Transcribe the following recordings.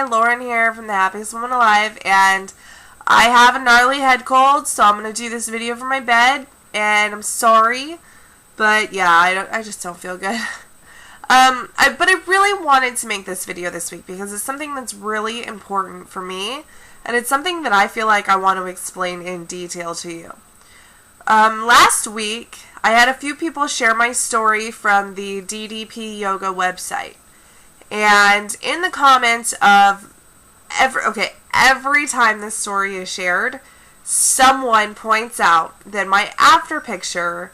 Hi, Lauren here from the Happiest Woman Alive, and I have a gnarly head cold, so I'm going to do this video from my bed, and I'm sorry, but yeah, I just don't feel good. But I really wanted to make this video this week because it's something that's really important for me, and it's something that I feel like I want to explain in detail to you. Last week, I had a few people share my story from the DDP Yoga website. And in the comments of every time this story is shared, someone points out that my after picture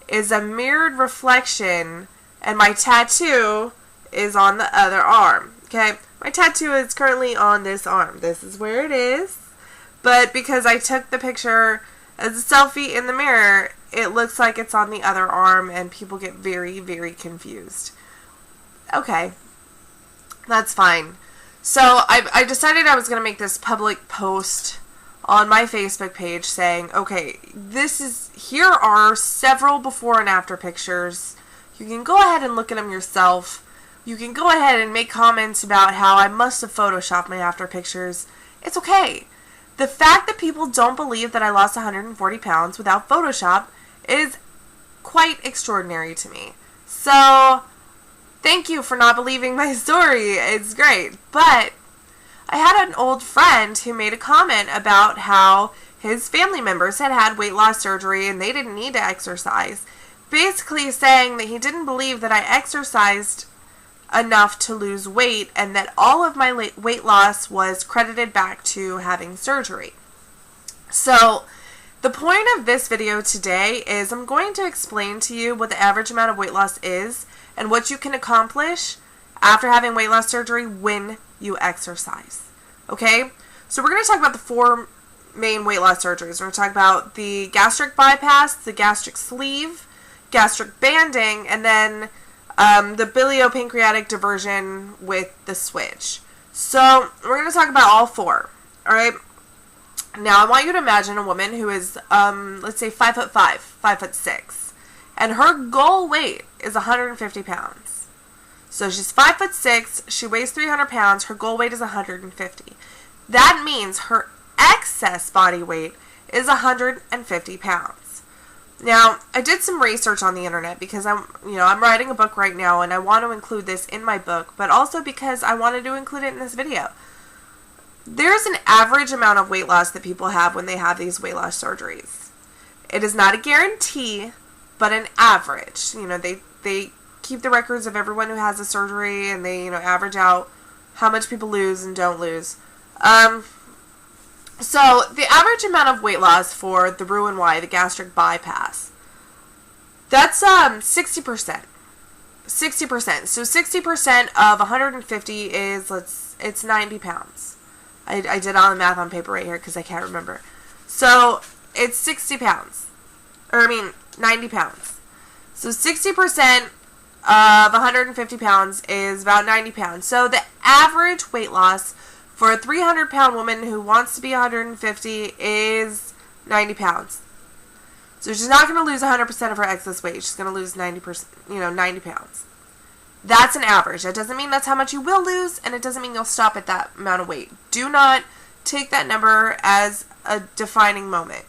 is a mirrored reflection and my tattoo is on the other arm. Okay, my tattoo is currently on this arm. This is where it is. But because I took the picture as a selfie in the mirror, it looks like it's on the other arm and people get very, very confused. Okay. That's fine. So I decided I was going to make this public post on my Facebook page saying, okay, here are several before and after pictures. You can go ahead and look at them yourself. You can go ahead and make comments about how I must have photoshopped my after pictures. It's okay. The fact that people don't believe that I lost 140 pounds without Photoshop is quite extraordinary to me. So thank you for not believing my story. It's great. But I had an old friend who made a comment about how his family members had had weight loss surgery and they didn't need to exercise. Basically saying that he didn't believe that I exercised enough to lose weight and that all of my weight loss was credited back to having surgery. So the point of this video today is I'm going to explain to you what the average amount of weight loss is and what you can accomplish after having weight loss surgery when you exercise. Okay? So we're going to talk about the four main weight loss surgeries. We're going to talk about the gastric bypass, the gastric sleeve, gastric banding, and then the biliopancreatic diversion with the switch. So we're going to talk about all four. Alright? Now I want you to imagine a woman who is, let's say 5'5", 5'6", and her goal weight is 150 pounds. So she's 5'6", she weighs 300 pounds, her goal weight is 150. That means her excess body weight is 150 pounds. Now, I did some research on the internet because I'm writing a book right now and I want to include this in my book, but also because I wanted to include it in this video. There's an average amount of weight loss that people have when they have these weight loss surgeries. It is not a guarantee, but an average. They keep the records of everyone who has a surgery and they, average out how much people lose and don't lose. So the average amount of weight loss for the Roux-en-Y, the gastric bypass, that's 60%. 60%. So 60% of 150 is, it's 90 pounds. I did all the math on paper right here because I can't remember. So it's 60 pounds. 90 pounds. So 60% of 150 pounds is about 90 pounds. So the average weight loss for a 300-pound woman who wants to be 150 is 90 pounds. So she's not going to lose 100% of her excess weight. She's going to lose 90%, 90 pounds. That's an average. That doesn't mean that's how much you will lose, and it doesn't mean you'll stop at that amount of weight. Do not take that number as a defining moment.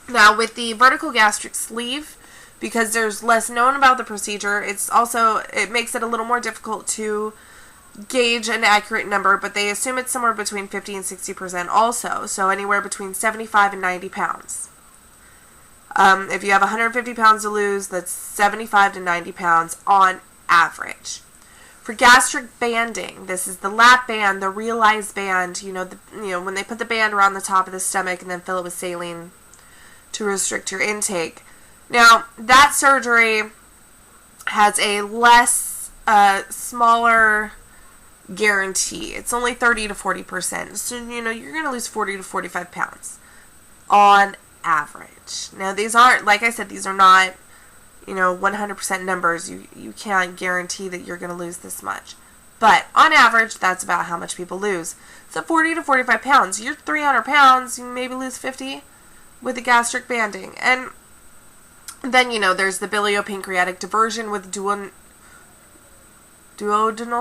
Now, with the vertical gastric sleeve, because there's less known about the procedure, it makes it a little more difficult to gauge an accurate number, but they assume it's somewhere between 50 and 60% also, so anywhere between 75 and 90 pounds. If you have 150 pounds to lose, that's 75 to 90 pounds on average. For gastric banding, this is the lap band, the realized band, when they put the band around the top of the stomach and then fill it with saline to restrict your intake. Now, that surgery has a less, smaller guarantee. It's only 30 to 40%. So, you're going to lose 40 to 45 pounds on average. Now, these aren't, like I said, these are not, 100% numbers. You can't guarantee that you're going to lose this much. But on average, that's about how much people lose. So 40 to 45 pounds. You're 300 pounds, you maybe lose 50 with the gastric banding. And then, there's the biliopancreatic diversion with duodenal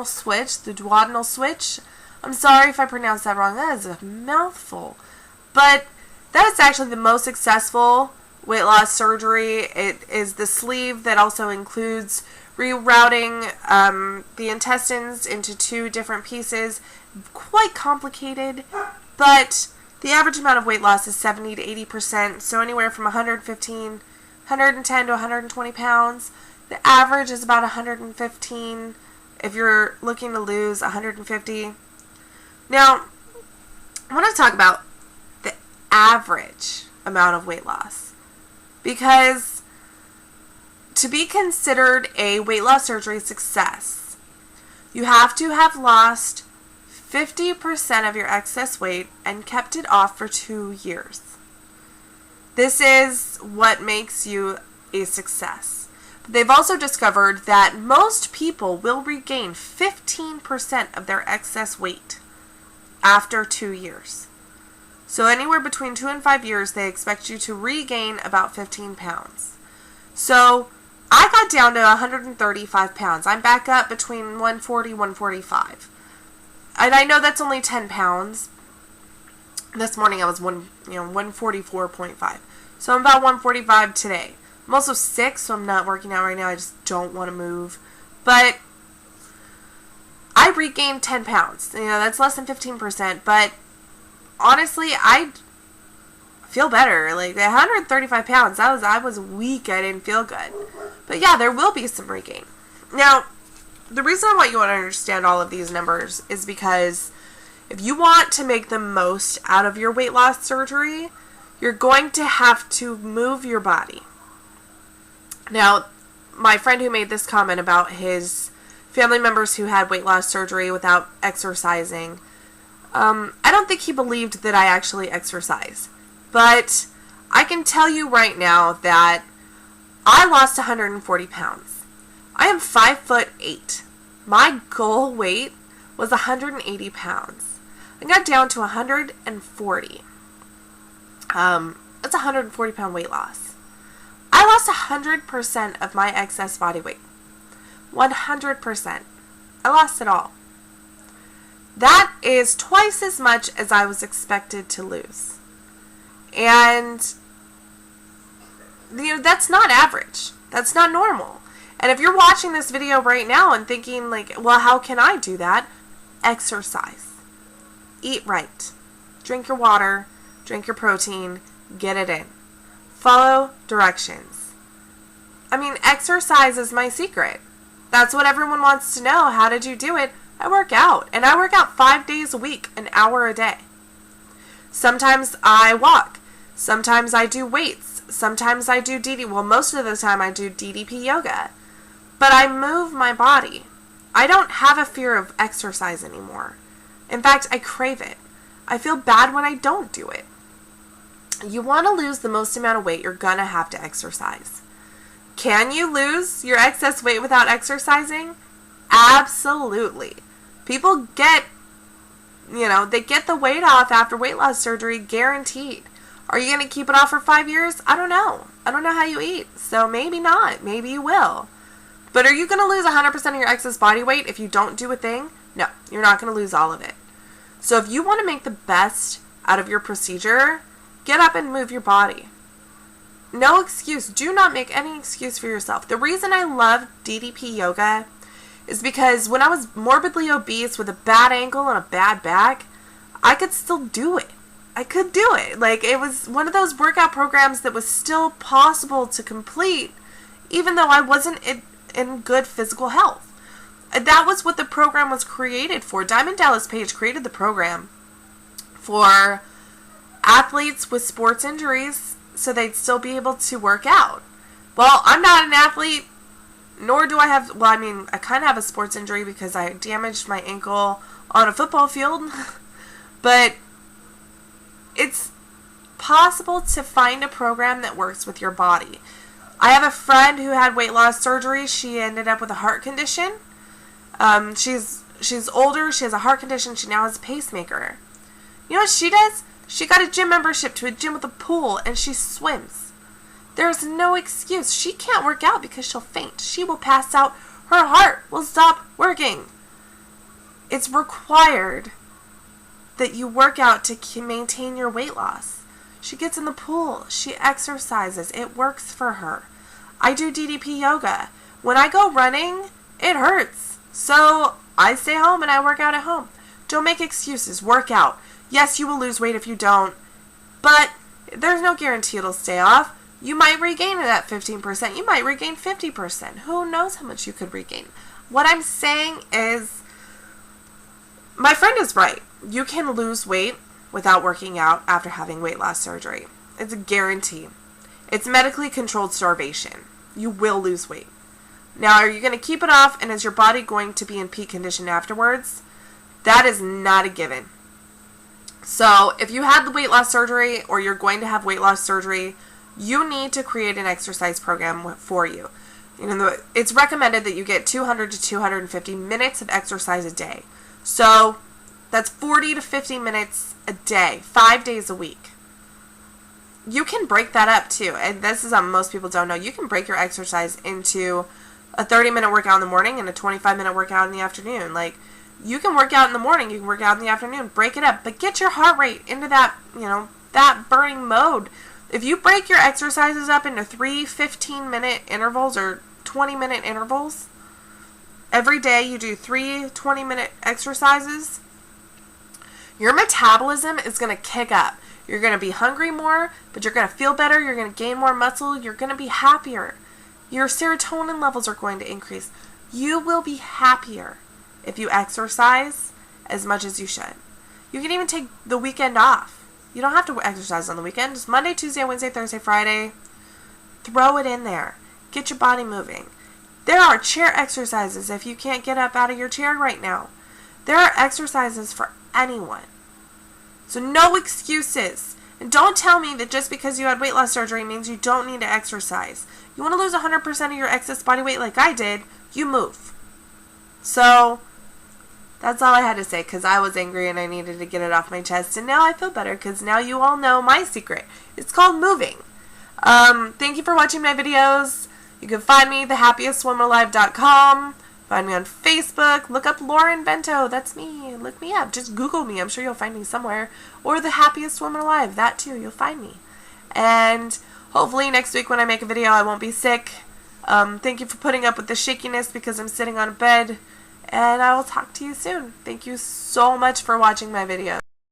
switch, the duodenal switch. I'm sorry if I pronounced that wrong. That is a mouthful. But that is actually the most successful weight loss surgery. It is the sleeve that also includes rerouting the intestines into 2 different pieces. Quite complicated, but the average amount of weight loss is 70 to 80%, so anywhere from 110 to 120 pounds. The average is about 115 if you're looking to lose 150. Now, I want to talk about the average amount of weight loss, because to be considered a weight loss surgery success, you have to have lost 50% of your excess weight and kept it off for 2 years. This is what makes you a success. But they've also discovered that most people will regain 15% of their excess weight after 2 years. So anywhere between 2 and 5 years, they expect you to regain about 15 pounds. So I got down to 135 pounds. I'm back up between 140 and 145. And I know that's only 10 pounds. This morning I was 144.5. So I'm about 145 today. I'm also sick, so I'm not working out right now. I just don't want to move. But I regained 10 pounds. That's less than 15%. But honestly, I feel better. Like 135 pounds, I was weak. I didn't feel good. But yeah, there will be some regain. Now, the reason I want you to understand all of these numbers is because if you want to make the most out of your weight loss surgery, you're going to have to move your body. Now, my friend who made this comment about his family members who had weight loss surgery without exercising, I don't think he believed that I actually exercise. But I can tell you right now that I lost 140 pounds. I am 5'8". My goal weight was 180 pounds. I got down to 140. That's a 140 pound weight loss. I lost 100% of my excess body weight. 100%. I lost it all. That is twice as much as I was expected to lose. And that's not average. That's not normal. And if you're watching this video right now and thinking like, well, how can I do that? Exercise. Eat right. Drink your water. Drink your protein. Get it in. Follow directions. I mean, exercise is my secret. That's what everyone wants to know. How did you do it? I work out. And I work out 5 days a week, an hour a day. Sometimes I walk. Sometimes I do weights. Sometimes I do DDP. Well, most of the time I do DDP yoga. But I move my body. I don't have a fear of exercise anymore. In fact, I crave it. I feel bad when I don't do it. You want to lose the most amount of weight, you're going to have to exercise. Can you lose your excess weight without exercising? Absolutely. People get, they get the weight off after weight loss surgery, guaranteed. Are you going to keep it off for 5 years? I don't know. I don't know how you eat, so maybe not. Maybe you will. But are you going to lose 100% of your excess body weight if you don't do a thing? No, you're not going to lose all of it. So if you want to make the best out of your procedure, get up and move your body. No excuse. Do not make any excuse for yourself. The reason I love DDP yoga is because when I was morbidly obese with a bad ankle and a bad back, I could still do it. I could do it. Like, it was one of those workout programs that was still possible to complete, even though I wasn't in good physical health. That was what the program was created for. Diamond Dallas Page created the program for athletes with sports injuries so they'd still be able to work out. Well, I'm not an athlete, nor do I have, well, I mean, I kind of have a sports injury because I damaged my ankle on a football field, but it's possible to find a program that works with your body. I have a friend who had weight loss surgery. She ended up with a heart condition. She's older. She has a heart condition. She now has a pacemaker. You know what she does? She got a gym membership to a gym with a pool, and she swims. There's no excuse. She can't work out because she'll faint. She will pass out. Her heart will stop working. It's required that you work out to maintain your weight loss. She gets in the pool. She exercises. It works for her. I do DDP yoga. When I go running, it hurts. So I stay home and I work out at home. Don't make excuses. Work out. Yes, you will lose weight if you don't, but there's no guarantee it'll stay off. You might regain it at 15%. You might regain 50%. Who knows how much you could regain? What I'm saying is, my friend is right. You can lose weight without working out after having weight loss surgery. It's a guarantee. It's medically controlled starvation. You will lose weight. Now, are you going to keep it off, and is your body going to be in peak condition afterwards? That is not a given. So, if you had the weight loss surgery, or you're going to have weight loss surgery, you need to create an exercise program for you. It's recommended that you get 200 to 250 minutes of exercise a day. So, that's 40 to 50 minutes a day, 5 days a week. You can break that up too, and this is something most people don't know. You can break your exercise into a 30-minute workout in the morning and a 25-minute workout in the afternoon. Like, you can work out in the morning, you can work out in the afternoon, break it up, but get your heart rate into that, that burning mode. If you break your exercises up into 3 15-minute intervals or 20-minute intervals, every day you do 3 20-minute exercises, your metabolism is going to kick up. You're going to be hungry more, but you're going to feel better. You're going to gain more muscle. You're going to be happier. Your serotonin levels are going to increase. You will be happier if you exercise as much as you should. You can even take the weekend off. You don't have to exercise on the weekend. Just Monday, Tuesday, Wednesday, Thursday, Friday. Throw it in there. Get your body moving. There are chair exercises if you can't get up out of your chair right now. There are exercises for anyone. So no excuses. And don't tell me that just because you had weight loss surgery means you don't need to exercise. You want to lose 100% of your excess body weight like I did, you move. So that's all I had to say, because I was angry and I needed to get it off my chest. And now I feel better because now you all know my secret. It's called moving. Thank you for watching my videos. You can find me thehappiestwomanalive.com. Find me on Facebook. Look up Lauren Bento. That's me. Look me up. Just Google me. I'm sure you'll find me somewhere. Or The Happiest Woman Alive. That too. You'll find me. And hopefully next week when I make a video I won't be sick. Thank you for putting up with the shakiness because I'm sitting on a bed. And I will talk to you soon. Thank you so much for watching my video.